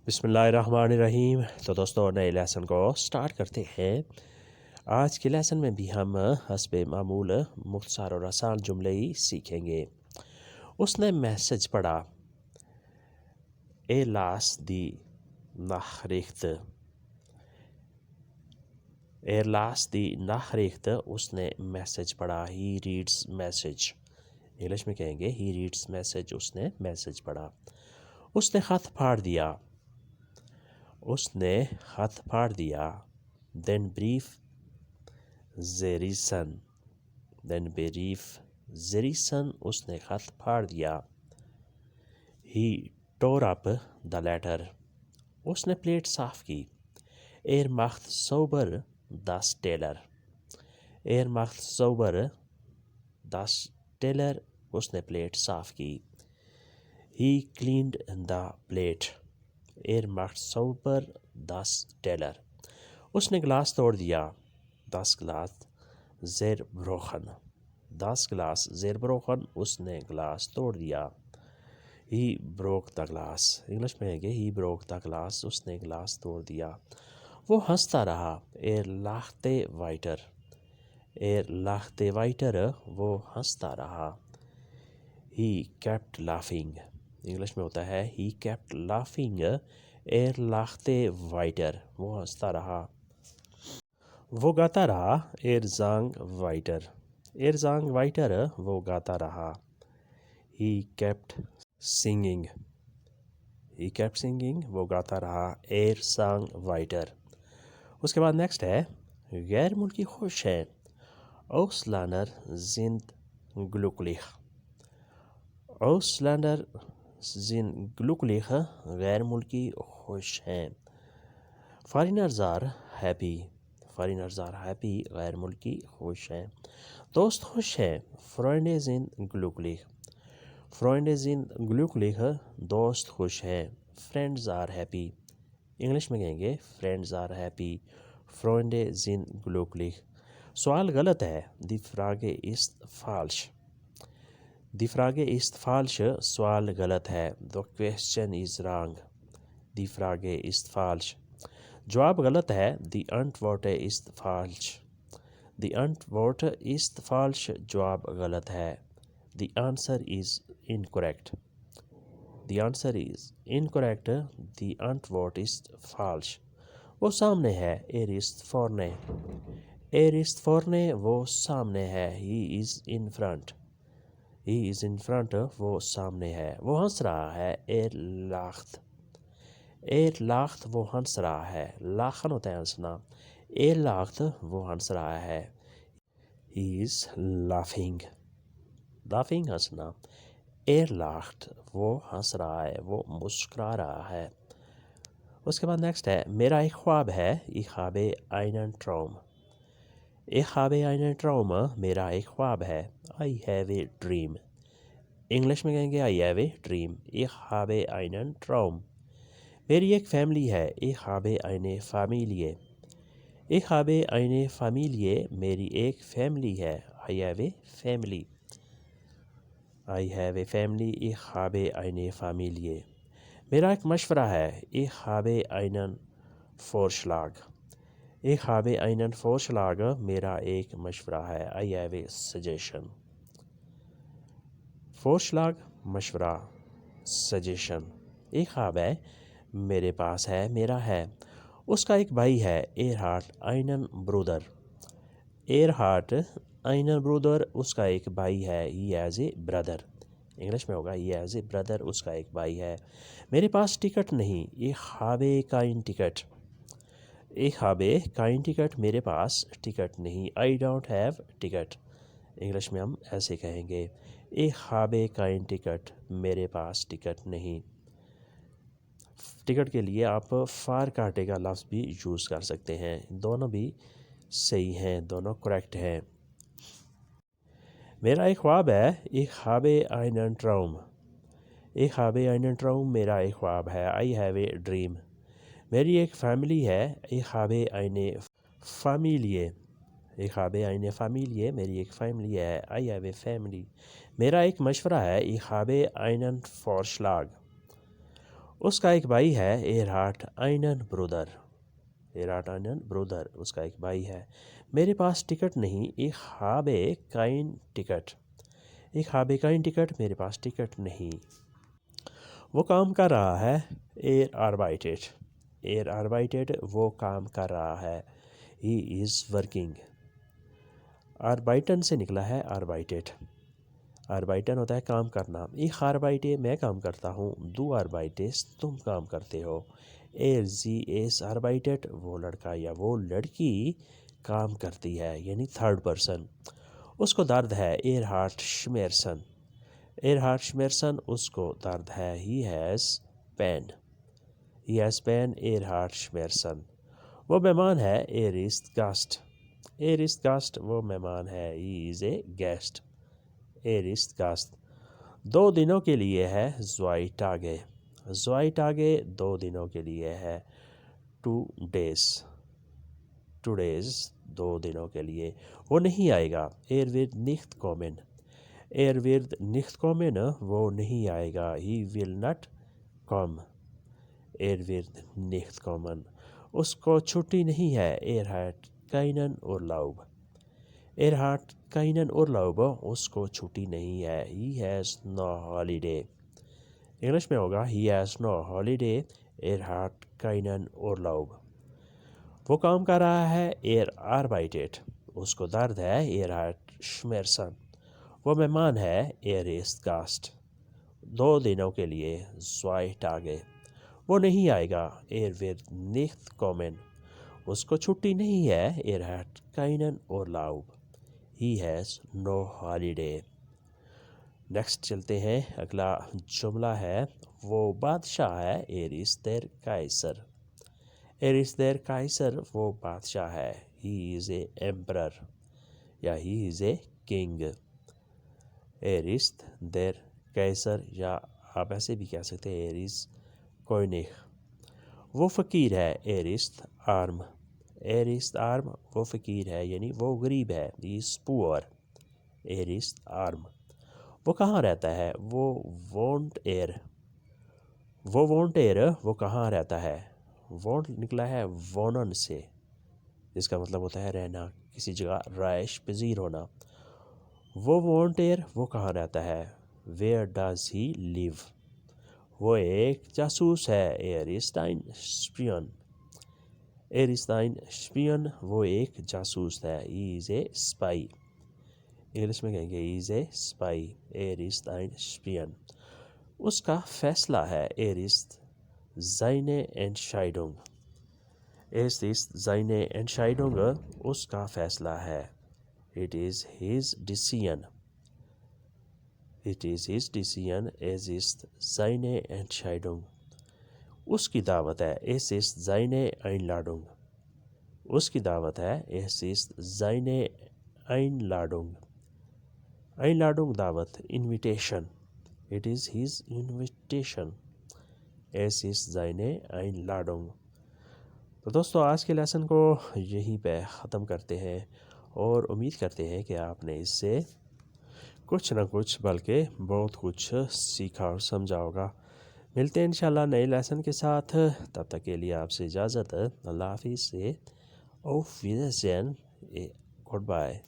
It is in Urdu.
بسم اللہ الرحمن الرحیم۔ تو دوستوں نئے لیسن کو سٹارٹ کرتے ہیں۔ آج کے لیسن میں بھی ہم حسب معمول مختصر اور آسان جملے ہی سیکھیں گے۔ اس نے میسج پڑھا، اے لاس دی ناخریخت، اے لاس دی ناخریخت، اس نے میسج پڑھا، ہی ریڈس میسج، انگلش میں کہیں گے ہی ریڈس میسج، اس نے میسج پڑھا۔ اس نے خط پھاڑ دیا، اس نے خط پھاڑ دیا، دین بریف زیریسن، دین بریف زیریسن، اس نے خط پھاڑ دیا۔ ہی ٹور اپ دا لیٹر، اس نے پلیٹ صاف کی۔ ایر ماخت سوبر داس ٹیلر، ایر ماخت سوبر داس ٹیلر، اس نے پلیٹ صاف کی۔ ہی کلینڈ دا پلیٹ، ایر ماخت سوبر داس ٹیلر، اس نے گلاس توڑ دیا۔ داس گلاس زیر بروخن، داس گلاس زیر بروخن، اس نے گلاس توڑ دیا۔ ہی بروک دا گلاس، انگلش میں ہے کہ ہی بروک دا گلاس، اس نے گلاس توڑ دیا۔ وہ ہنستا رہا، ایر لاختے وائٹر، ایر لاختے وائٹر، وہ ہنستا رہا۔ ہی کیپٹ لافنگ، انگلش میں ہوتا ہے ہی کیپٹ لافنگ، ایر لاختے وائٹر، وہ ہنستا رہا۔ وہ گاتا رہا، ایر زانگ وائٹر، ایر زانگ وائٹر، وہ گاتا رہا۔ He kept singing, he kept singing, وہ گاتا رہا، ایر زانگ وائٹر۔ اس کے بعد نیکسٹ ہے، غیر ملکی خوش ہیں، اوس لانر زند گلوکلخ، اوس لانر زند گلوکلخ، غیر ملکی خوش ہیں۔ فارینرز آر ہیپی، فارینرز آر ہیپی، غیر ملکی خوش ہیں۔ دوست خوش ہیں، فرینڈ زند گلوکلخ، فرینڈ زند گلوکلخ، دوست خوش ہیں۔ فرینڈز آر ہیپی، انگلش میں کہیں گے فرینڈز آر ہیپی، فرینڈ زند گلوکلخ۔ سوال غلط ہے، دی فراگے است فالش، دی فراگے است فالش، سوال غلط ہے، the question is wrong، دی فراگے است فالش۔ جواب غلط ہے، دی انٹورٹ است فالش، دی انٹورٹ است فالش، جواب غلط ہے، the answer is incorrect, the answer is incorrect, دی انٹورٹ است فالش۔ وہ سامنے ہے، er ist vorne، er ist vorne، وہ سامنے ہے، he is in front، he is in front، وہ سامنے ہے۔ وہ ہنس رہا ہے، er lacht، er lacht، وہ ہنس رہا ہے، لاخن ہوتا ہے ہنسنا، er lacht، وہ ہنس رہا ہے، he is laughing، laughing ہنسنا، er lacht، وہ ہنس رہا ہے، وہ مسکرا رہا ہے۔ اس کے بعد نیکسٹ ہے، میرا ایک خواب ہے، ich habe einen Traum، ich habe einen Traum، میرا ایک خواب ہے، I have a dream، English میں کہیں گے I have a dream، ich habe einen Traum۔ میری ایک فیملی ہے، ich habe eine Familie، ich habe eine Familie، میری ایک فیملی ہے، I have a family، I have a family، ich habe eine Familie۔ میرا ایک مشورہ ہے، ich habe einen Vorschlag، ich habe einen Vorschlag، میرا ایک مشورہ ہے، I have a suggestion۔ Vorschlag مشورہ، suggestion۔ ich habe میرے پاس ہے، میرا ہے۔ اس کا ایک بھائی ہے، er hat einen Bruder، er hat einen Bruder، اس کا ایک بھائی ہے، he has a brother، English میں ہوگا he has a brother، اس کا ایک بھائی ہے۔ میرے پاس ٹکٹ نہیں، ich habe kein Ticket، ich habe kein Ticket، میرے پاس ٹکٹ نہیں، I don't have ticket، English میں ہم ایسے کہیں گے ich habe kein Ticket، میرے پاس ٹکٹ نہیں۔ ٹکٹ کے لیے آپ فار کاٹے کا لفظ بھی یوز کر سکتے ہیں، دونوں بھی صحیح ہیں، دونوں کریکٹ ہیں۔ میرا ایک خواب ہے، ich habe einen Traum، ich habe einen Traum، میرا ایک خواب ہے، I have a dream۔ میری ایک فیملی ہے، ich habe eine Familie، ich habe eine Familie، میری ایک فیملی ہے، I have a family۔ میرا ایک مشورہ ہے، ich habe einen Vorschlag۔ اس کا ایک بھائی ہے ایرہارٹ اینن برودر، ایرہارٹ اینن برودر، اس کا ایک بھائی ہے۔ میرے پاس ٹکٹ نہیں، ایک ہابے کائن ٹکٹ، ایک ہابے کائن ٹکٹ، میرے پاس ٹکٹ نہیں۔ وہ کام کر رہا ہے، ایر آربائٹیڈ، ایر آربائٹیڈ، وہ کام کر رہا ہے، ہی از ورکنگ۔ آربائٹن سے نکلا ہے آربائٹیڈ، آربائٹن ہوتا ہے کام کرنا۔ ایک آربائٹے میں کام کرتا ہوں، دو آربائٹیس تم کام کرتے ہو۔ ایر زی ایس آربائٹیڈ، وہ لڑکا یا وہ لڑکی کام کرتی ہے، یعنی تھرڈ پرسن۔ اس کو درد ہے، ایرہارٹ شمیرسن، ایرہارٹ شمیرسن، اس کو درد ہے، he has pain, he has pain, ایرہارٹ شمیرسن۔ وہ مہمان ہے، ایر است گاسٹ، ایر است گاسٹ، وہ مہمان ہے، ہی از اے گیسٹ، ایر است گاسٹ۔ 2 دنوں کے لیے ہے، زوائی ٹاگے، زوائی ٹاگے 2 دنوں کے لیے ہے، 2 days، 2 days 2 دنوں کے لیے۔ وہ نہیں آئے گا، ایر ورد نہیں کومن، ایر ورد نہیں کومن، وہ نہیں آئے گا، ہی ول ناٹ کم، ایر ورد نہیں کومن۔ اس کو چھٹی نہیں ہے، ایرہارٹ کائنن اورلاub، ایرہارٹ کائنن اورلاub، اس کو چھٹی نہیں ہے، he has no holiday. English میں ہوگا ہی ہیز نو ہالیڈے، ایرہارٹ کائنن اورلاub۔ وہ کام کر رہا ہے، ایر آربائٹیڈ، اس کو درد ہے، ایرہارٹ شمیرسن۔ وہ مہمان ہے، ایر است گاسٹ، 2 دنوں کے لیے، زوائی ٹاگے۔ وہ نہیں آئے گا، ایر ورد نہیں کومن، اس کو چھٹی نہیں ہے، ایرہارٹ کائنن اورلاub، he has no holiday. Next چلتے ہیں، اگلا جملہ ہے، وہ بادشاہ ہے، ایر است دیر کائسر، ایر است دیر کائسر، وہ بادشاہ ہے، ہی از اے ایمپرر یا ہی از اے کنگ، ایر است دیر کائسر، یا آپ ایسے بھی کہہ سکتے ہیں، ایر از کوئنگ۔ وہ فقیر ہے، ایر است آرم، ایر است آرم، وہ فقیر ہے، یعنی وہ غریب ہے، ہی از پور، ایر است آرم۔ وہ کہاں رہتا ہے، وہ وونٹ ایئر، وہ وونٹ ایئر، وہ کہاں رہتا ہے، وونٹ نکلا ہے وونن سے، جس کا مطلب ہوتا ہے رہنا، کسی جگہ رہائش پذیر ہونا۔ وہ وونٹ ایئر، وہ کہاں رہتا ہے، ویئر ڈز ہی لیو، وہ ایک جاسوس ہے، ایر است ein Spion، ایر است ein Spion، وہ ایک جاسوس ہے، ہی از اے اسپائی، انگلش میں کہیں گے ہی از اے اسپائی، ایر است ein Spion۔ اس کا فیصلہ ہے، ایر است seine Entscheidung، es ist seine Entscheidung، اس کا فیصلہ ہے، it is his decision، it is his decision، es ist seine Entscheidung۔ اس کی دعوت ہے، es ist seine Einladung، اس کی دعوت ہے، es ist seine Einladung، Einladung دعوت، invitation، it is his invitation، es ist seine Einladung۔ تو دوستو آج کے لیسن کو یہیں پہ ختم کرتے ہیں، اور امید کرتے ہیں کہ آپ نے اس سے کچھ نہ کچھ بلکہ بہت کچھ سیکھا اور سمجھا ہوگا۔ ملتے ہیں انشاءاللہ نئے لیسن کے ساتھ، تب تک کے لیے آپ سے اجازت، اللہ حافظ سے، اوف ویدرسین، گڈ بائے۔